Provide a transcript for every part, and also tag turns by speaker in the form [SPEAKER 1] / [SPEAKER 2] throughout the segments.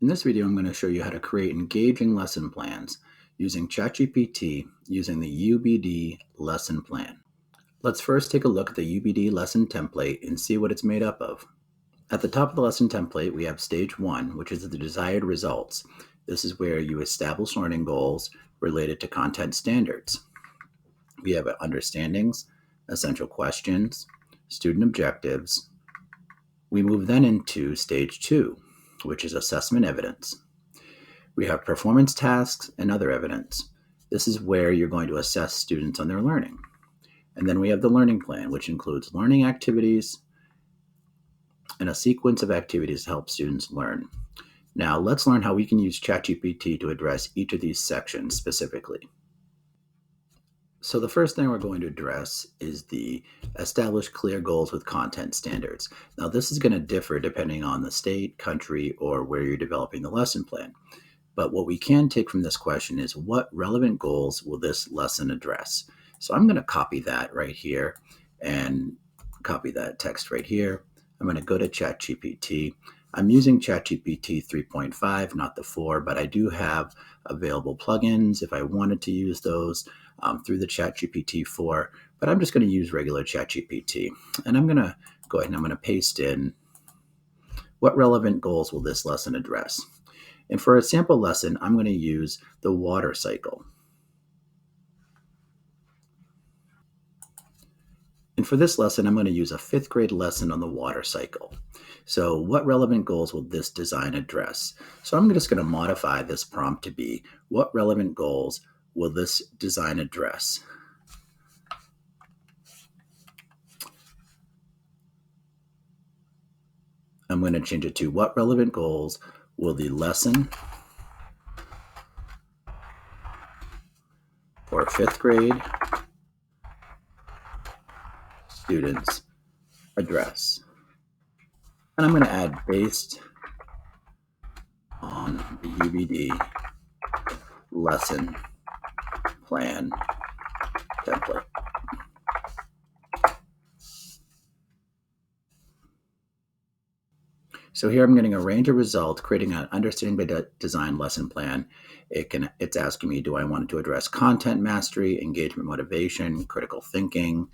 [SPEAKER 1] In this video, I'm going to show you how to create engaging lesson plans using ChatGPT using the UBD Lesson Plan. Let's first take a look at the UBD lesson template and see what it's made up of. At the top of the lesson template, we have stage 1, which is the desired results. This is where you establish learning goals related to content standards. We have understandings, essential questions, student objectives. We move then into stage 2, which is assessment evidence. We have performance tasks and other evidence. This is where you're going to assess students on their learning. And then we have the learning plan, which includes learning activities and a sequence of activities to help students learn. Now, let's learn how we can use ChatGPT to address each of these sections specifically. So the first thing we're going to address is the establish clear goals with content standards. Now, this is going to differ depending on the state, country, or where you're developing the lesson plan. But what we can take from this question is what relevant goals will this lesson address? So I'm going to copy that right here and copy that text right here. I'm going to go to ChatGPT. I'm using ChatGPT 3.5, not the 4, but I do have available plugins if I wanted to use those through the ChatGPT 4, but I'm just going to use regular ChatGPT. And I'm going to go ahead and I'm going to paste in what relevant goals will this lesson address. And for a sample lesson, I'm going to use the water cycle. And for this lesson, I'm going to use a 5th grade lesson on the water cycle. So what relevant goals will this design address? So I'm just going to modify this prompt to be, what relevant goals will this design address? I'm going to change it to, what relevant goals will the lesson for 5th grade students address? And I'm going to add based on the UBD lesson plan template. So here I'm getting a range of results, creating an understanding by design lesson plan. It's asking me, do I want to address content mastery, engagement motivation, critical thinking,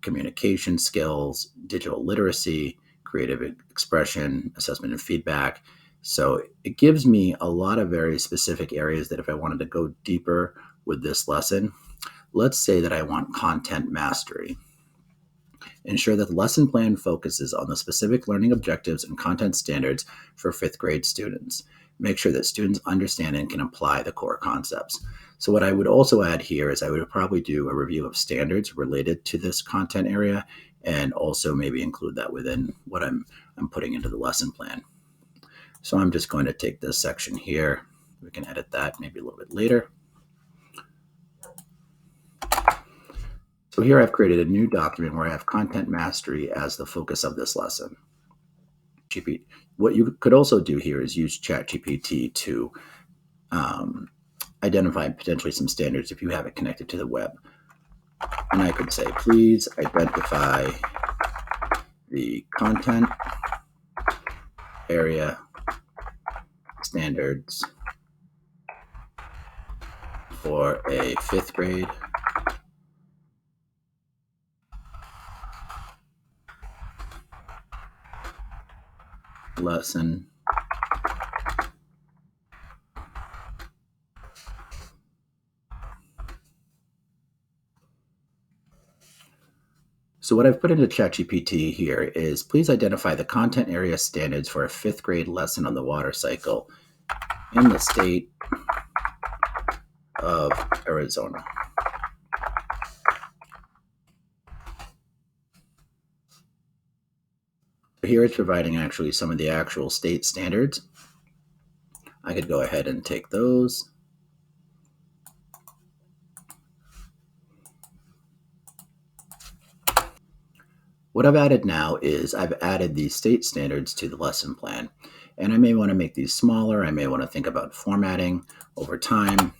[SPEAKER 1] communication skills, digital literacy, creative expression, assessment and feedback. So it gives me a lot of very specific areas that if I wanted to go deeper with this lesson, let's say that I want content mastery. Ensure that the lesson plan focuses on the specific learning objectives and content standards for 5th grade students. Make sure that students understand and can apply the core concepts. So what I would also add here is I would probably do a review of standards related to this content area and also maybe include that within what I'm putting into the lesson plan. So I'm just going to take this section here. We can edit that maybe a little bit later. So here I've created a new document where I have content mastery as the focus of this lesson. What you could also do here is use ChatGPT to identify potentially some standards if you have it connected to the web. And I could say, please identify the content area standards for a 5th grade lesson So what I've put into ChatGPT here is, please identify the content area standards for a 5th grade lesson on the water cycle in the state of Arizona. Here it's providing actually some of the actual state standards. I could go ahead and take those. What I've added now is I've added these state standards to the lesson plan. And I may want to make these smaller. I may want to think about formatting over time.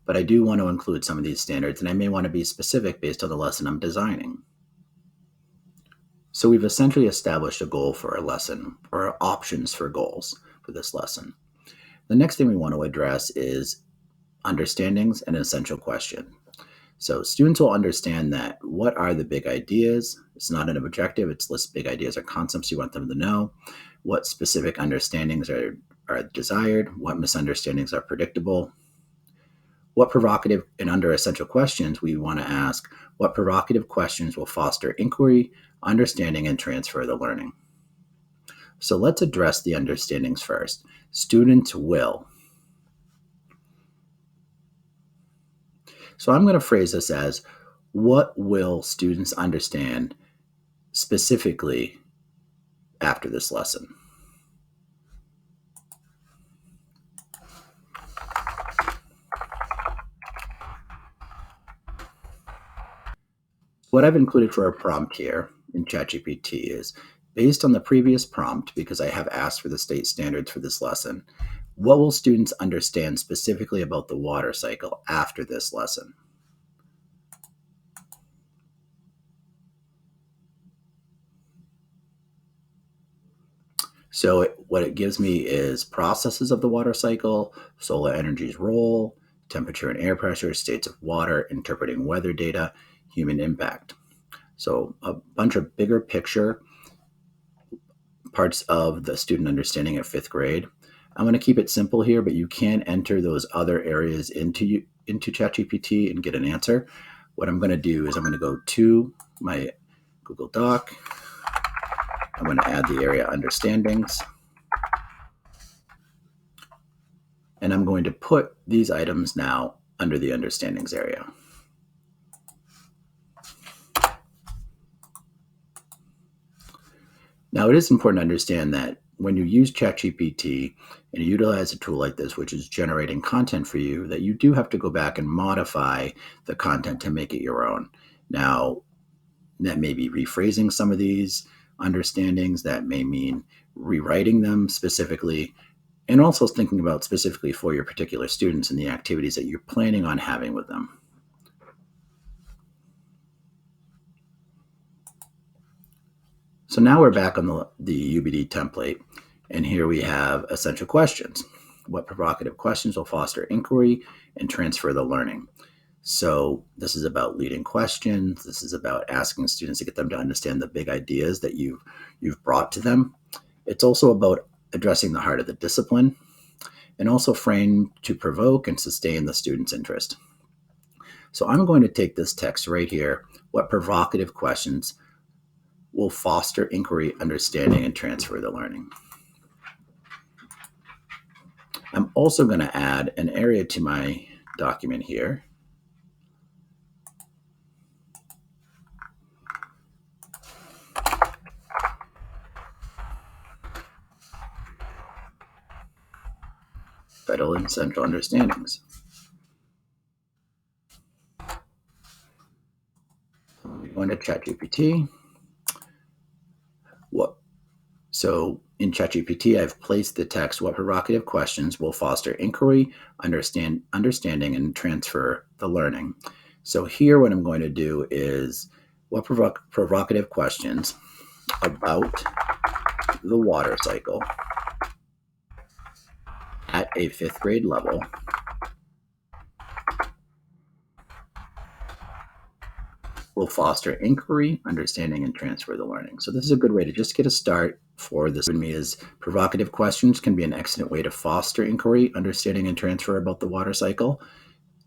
[SPEAKER 1] But I do want to include some of these standards, and I may want to be specific based on the lesson I'm designing. So we've essentially established a goal for our lesson, or options for goals for this lesson. The next thing we want to address is understandings and essential question. So students will understand that what are the big ideas? It's not an objective, it's list big ideas or concepts you want them to know. What specific understandings are desired? What misunderstandings are predictable? What provocative and under essential questions we want to ask, what provocative questions will foster inquiry, understanding, and transfer the learning? So let's address the understandings first. Students will. So I'm going to phrase this as, what will students understand specifically after this lesson? What I've included for a prompt here in ChatGPT is, based on the previous prompt, because I have asked for the state standards for this lesson, what will students understand specifically about the water cycle after this lesson? So what it gives me is processes of the water cycle, solar energy's role, temperature and air pressure, states of water, interpreting weather data, human impact. So a bunch of bigger picture parts of the student understanding at fifth grade. I'm going to keep it simple here, but you can enter those other areas into ChatGPT and get an answer. What I'm going to do is I'm going to go to my Google Doc. I'm going to add the area understandings. And I'm going to put these items now under the understandings area. Now, it is important to understand that when you use ChatGPT and you utilize a tool like this, which is generating content for you, that you do have to go back and modify the content to make it your own. Now, that may be rephrasing some of these understandings, that may mean rewriting them specifically, and also thinking about specifically for your particular students and the activities that you're planning on having with them. So now we're back on the UBD template, and here we have essential questions. What provocative questions will foster inquiry and transfer the learning? So this is about leading questions. This is about asking students to get them to understand the big ideas that you've brought to them. It's also about addressing the heart of the discipline, and also framed to provoke and sustain the student's interest. So I'm going to take this text right here. What provocative questions will foster inquiry, understanding, and transfer the learning? I'm also going to add an area to my document here. Vital and central understandings. Going to ChatGPT. So in ChatGPT, I've placed the text, what provocative questions will foster inquiry, understanding, and transfer the learning. So here what I'm going to do is, what provocative questions about the water cycle at a fifth grade level will foster inquiry, understanding, and transfer the learning. So this is a good way to just get a start for this. Me is, provocative questions can be an excellent way to foster inquiry, understanding, and transfer about the water cycle.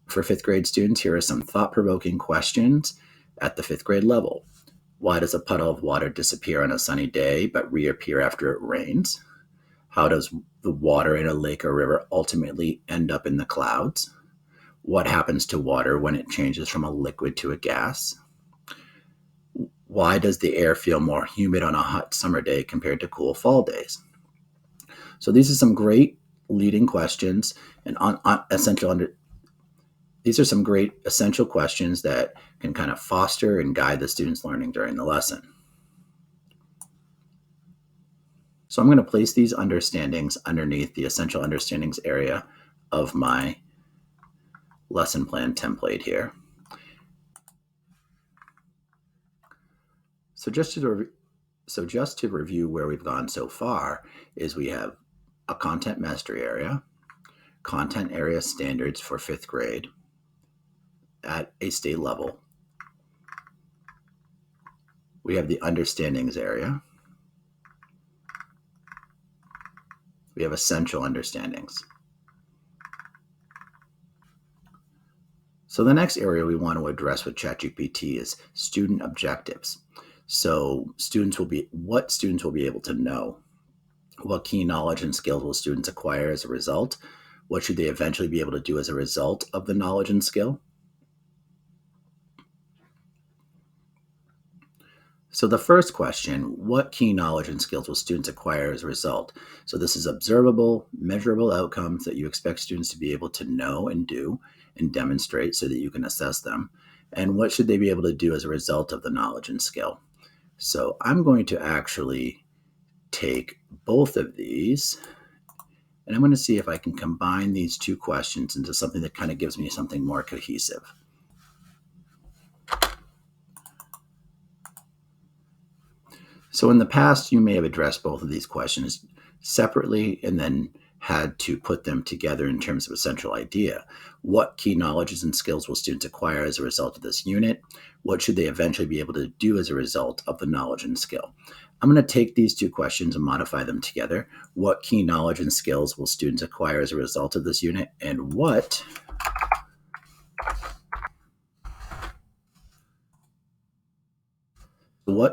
[SPEAKER 1] For fifth grade students, here are some thought-provoking questions at the fifth grade level. Why does a puddle of water disappear on a sunny day but reappear after it rains? How does the water in a lake or river ultimately end up in the clouds? What happens to water when it changes from a liquid to a gas? Why does the air feel more humid on a hot summer day compared to cool fall days? So these are some great leading questions and these are some great essential questions that can kind of foster and guide the students' learning during the lesson. So I'm going to place these understandings underneath the essential understandings area of my lesson plan template here. So just to So just to review where we've gone so far is we have a content mastery area, content area standards for 5th grade at a state level. We have the understandings area. We have essential understandings. So the next area we want to address with ChatGPT is student objectives. So what students will be able to know. What key knowledge and skills will students acquire as a result? What should they eventually be able to do as a result of the knowledge and skill? So the first question, what key knowledge and skills will students acquire as a result? So this is observable, measurable outcomes that you expect students to be able to know and do and demonstrate so that you can assess them. And what should they be able to do as a result of the knowledge and skill? So I'm going to actually take both of these and I'm going to see if I can combine these two questions into something that kind of gives me something more cohesive. So in the past, you may have addressed both of these questions separately and then had to put them together in terms of a central idea. What key knowledges and skills will students acquire as a result of this unit? What should they eventually be able to do as a result of the knowledge and skill? I'm going to take these two questions and modify them together. What key knowledge and skills will students acquire as a result of this unit? And what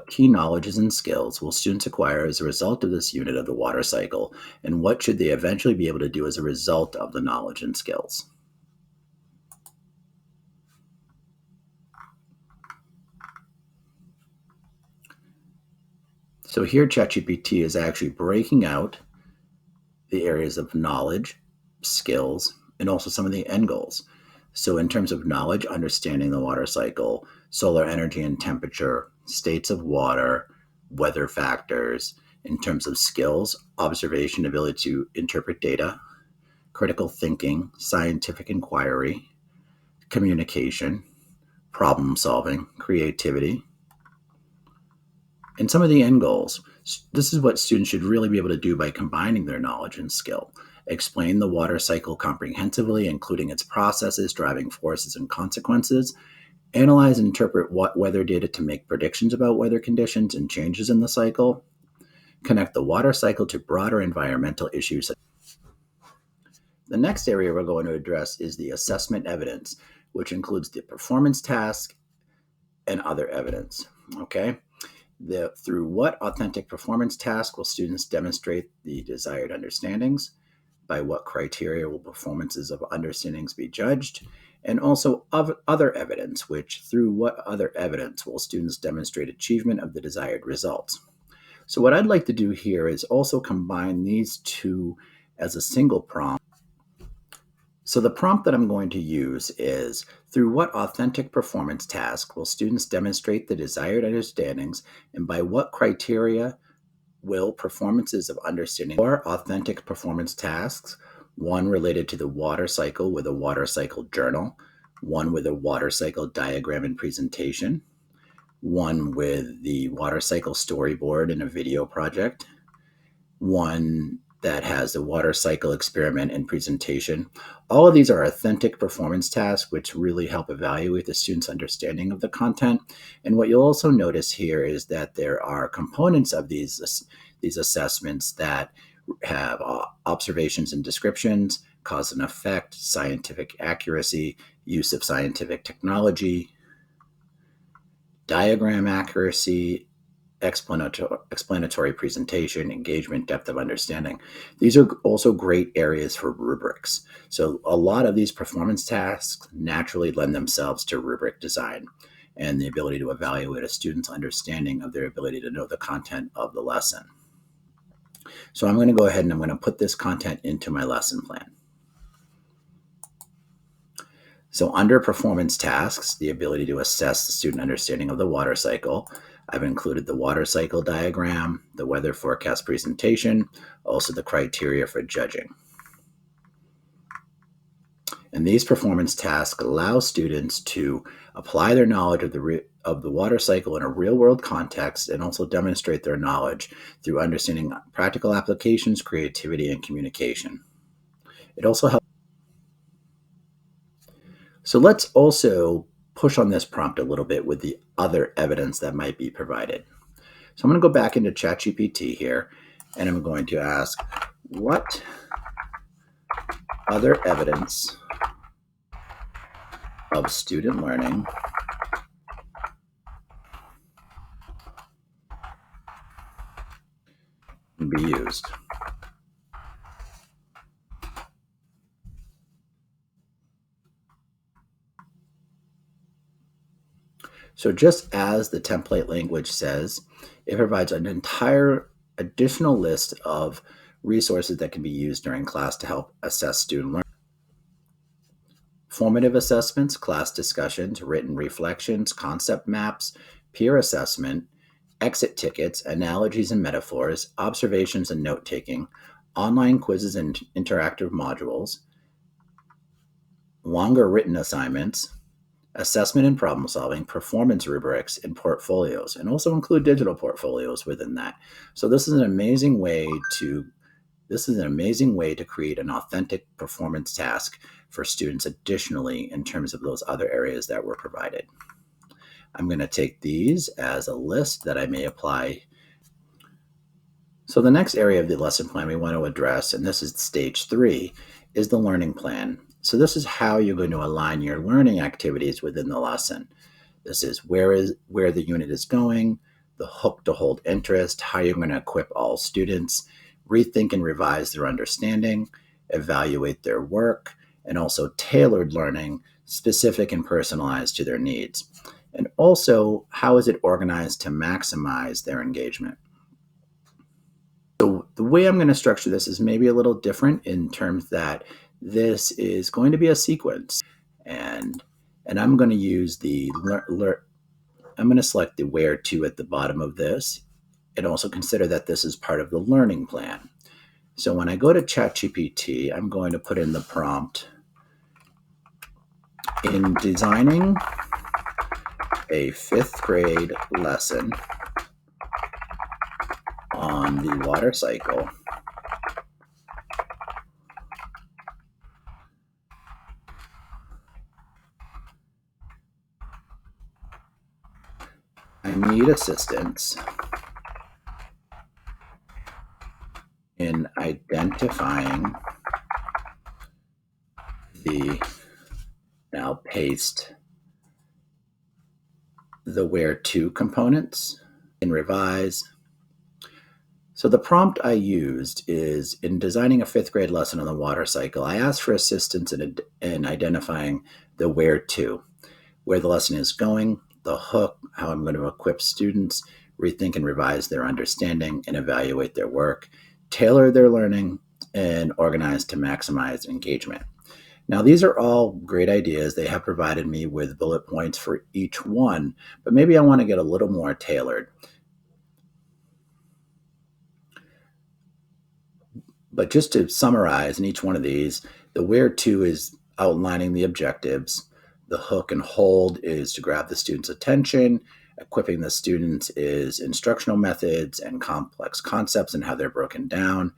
[SPEAKER 1] key knowledges and skills will students acquire as a result of this unit of the water cycle? And what should they eventually be able to do as a result of the knowledge and skills? So here ChatGPT is actually breaking out the areas of knowledge, skills, and also some of the end goals. So in terms of knowledge, understanding the water cycle, solar energy and temperature, states of water, weather factors. In terms of skills, observation, ability to interpret data, critical thinking, scientific inquiry, communication, problem solving, creativity, and some of the end goals. This is what students should really be able to do by combining their knowledge and skill. Explain the water cycle comprehensively, including its processes, driving forces, and consequences. Analyze and interpret what weather data to make predictions about weather conditions and changes in the cycle. Connect the water cycle to broader environmental issues. The next area we're going to address is the assessment evidence, which includes the performance task and other evidence. Okay? Through what authentic performance task will students demonstrate the desired understandings? By what criteria will performances of understandings be judged? And also of other evidence, which through what other evidence will students demonstrate achievement of the desired results? So what I'd like to do here is also combine these two as a single prompt. So the prompt that I'm going to use is, through what authentic performance task will students demonstrate the desired understandings, and by what criteria will performances of understanding or authentic performance tasks, one related to the water cycle with a water cycle journal, one with a water cycle diagram and presentation, one with the water cycle storyboard and a video project, one that has the water cycle experiment and presentation. All of these are authentic performance tasks, which really help evaluate the student's understanding of the content. And what you'll also notice here is that there are components of these assessments that have observations and descriptions, cause and effect, scientific accuracy, use of scientific technology, diagram accuracy, explanatory presentation, engagement, depth of understanding. These are also great areas for rubrics. So a lot of these performance tasks naturally lend themselves to rubric design and the ability to evaluate a student's understanding of their ability to know the content of the lesson. So I'm going to go ahead and I'm going to put this content into my lesson plan. So under performance tasks, the ability to assess the student understanding of the water cycle, I've included the water cycle diagram, the weather forecast presentation, also the criteria for judging. And these performance tasks allow students to apply their knowledge of the water cycle in a real world context and also demonstrate their knowledge through understanding practical applications, creativity, and communication. It also helps. So let's also push on this prompt a little bit with the other evidence that might be provided. So I'm going to go back into ChatGPT here, and I'm going to ask, what other evidence of student learning can be used? So just as the template language says, it provides an entire additional list of resources that can be used during class to help assess student learning. Formative assessments, class discussions, written reflections, concept maps, peer assessment, exit tickets, analogies and metaphors, observations and note-taking, online quizzes and interactive modules, longer written assignments, assessment and problem solving, performance rubrics, and portfolios, and also include digital portfolios within that. So this is an amazing way to create an authentic performance task for students additionally in terms of those other areas that were provided. I'm going to take these as a list that I may apply. So the next area of the lesson plan we want to address, and this is stage 3, is the learning plan. So this is how you're going to align your learning activities within the lesson. This is where the unit is going, the hook to hold interest, how you're going to equip all students, rethink and revise their understanding, evaluate their work, and also tailored learning, specific and personalized to their needs. And also, how is it organized to maximize their engagement? So the way I'm going to structure this is maybe a little different in terms that this is going to be a sequence, and I'm going to use I'm going to select the where to at the bottom of this, and also consider that this is part of the learning plan. So when I go to ChatGPT, I'm going to put in the prompt, in designing a 5th grade lesson on the water cycle, I need assistance in identifying now paste the where to components and revise. So the prompt I used is, in designing a 5th grade lesson on the water cycle, I asked for assistance in identifying the where to, where the lesson is going, the hook, how I'm going to equip students, rethink and revise their understanding and evaluate their work, tailor their learning, and organize to maximize engagement. Now, these are all great ideas. They have provided me with bullet points for each one, but maybe I want to get a little more tailored. But just to summarize, in each one of these, the where to is outlining the objectives. The hook and hold is to grab the student's attention. Equipping the students is instructional methods and complex concepts and how they're broken down.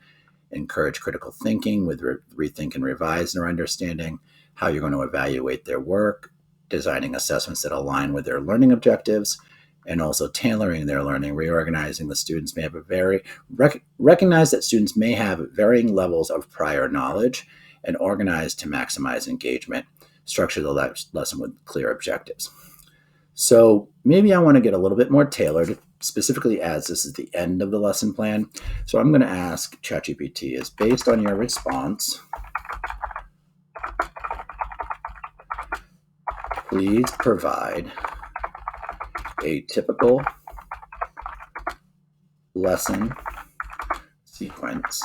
[SPEAKER 1] Encourage critical thinking with rethink and revise their understanding, how you're going to evaluate their work, designing assessments that align with their learning objectives, and also tailoring their learning, reorganizing the students may have recognize that students may have varying levels of prior knowledge, and organize to maximize engagement, structure the lesson with clear objectives. So maybe I want to get a little bit more tailored, specifically as this is the end of the lesson plan. So I'm going to ask ChatGPT, is based on your response, please provide a typical lesson sequence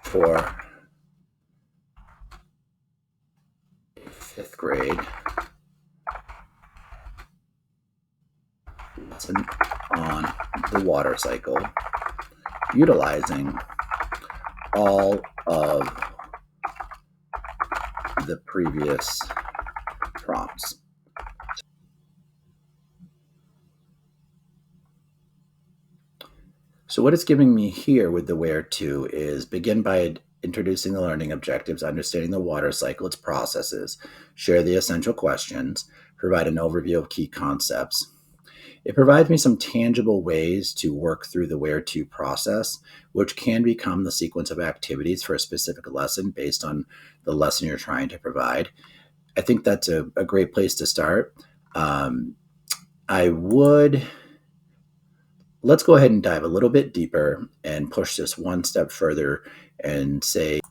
[SPEAKER 1] for a 5th grade lesson on the water cycle, utilizing all of the previous prompts. So what it's giving me here with the where to is begin by introducing the learning objectives, understanding the water cycle, its processes, share the essential questions, provide an overview of key concepts. It provides me some tangible ways to work through the where to process, which can become the sequence of activities for a specific lesson based on the lesson you're trying to provide. I think that's a great place to start. I would Let's go ahead and dive a little bit deeper and push this one step further and say,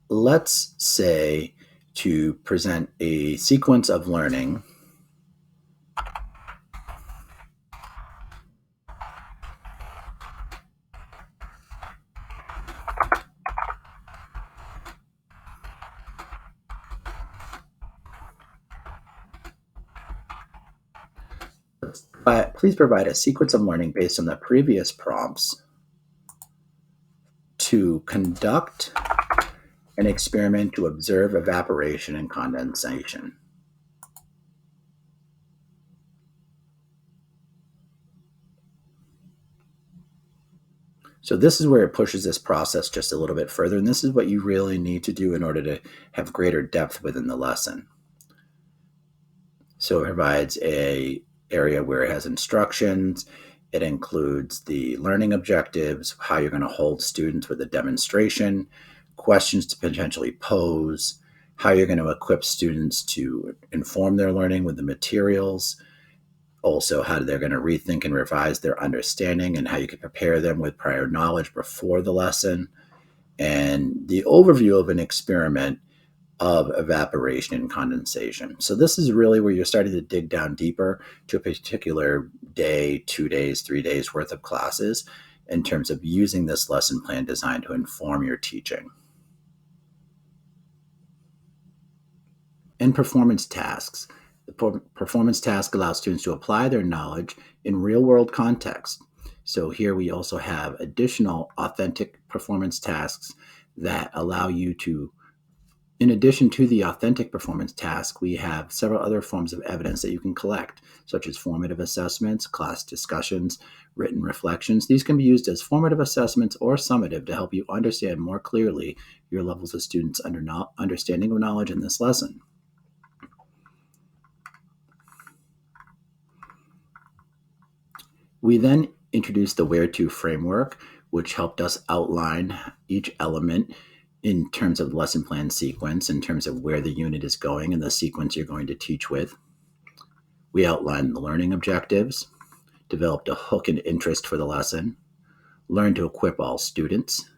[SPEAKER 1] let's say to present a sequence of learning please provide a sequence of learning based on the previous prompts to conduct an experiment to observe evaporation and condensation. So this is where it pushes this process just a little bit further, and this is what you really need to do in order to have greater depth within the lesson. So it provides a area where it has instructions. It includes the learning objectives, how you're going to hold students with a demonstration, questions to potentially pose, how you're going to equip students to inform their learning with the materials, also how they're going to rethink and revise their understanding and how you can prepare them with prior knowledge before the lesson, and the overview of an experiment of evaporation and condensation. So this is really where you're starting to dig down deeper to a particular day, 2 days, 3 days worth of classes in terms of using this lesson plan designed to inform your teaching. And performance tasks. The performance task allows students to apply their knowledge in real-world context. So here we also have additional authentic performance tasks that allow you to, in addition to the authentic performance task, we have several other forms of evidence that you can collect, such as formative assessments, class discussions, written reflections. These can be used as formative assessments or summative to help you understand more clearly your levels of students' understanding of knowledge in this lesson. We then introduced the where to framework, which helped us outline each element in terms of lesson plan sequence, in terms of where the unit is going and the sequence you're going to teach with. We outlined the learning objectives, developed a hook and interest for the lesson, learned to equip all students,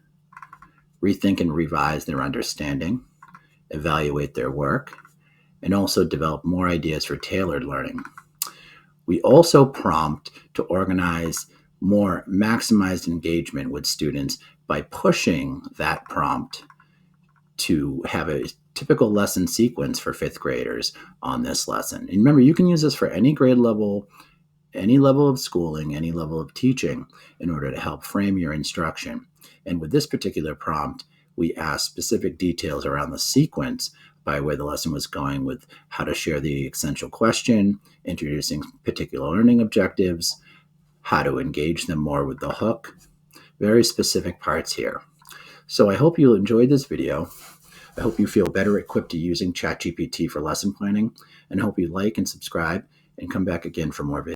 [SPEAKER 1] rethink and revise their understanding, evaluate their work, and also develop more ideas for tailored learning. We also prompt to organize more maximized engagement with students by pushing that prompt to have a typical lesson sequence for 5th graders on this lesson. And remember, you can use this for any grade level, any level of schooling, any level of teaching in order to help frame your instruction. And with this particular prompt, we asked specific details around the sequence by where the lesson was going, with how to share the essential question, introducing particular learning objectives, how to engage them more with the hook, very specific parts here. So I hope you enjoyed this video. I hope you feel better equipped to using ChatGPT for lesson planning, and I hope you like and subscribe and come back again for more videos.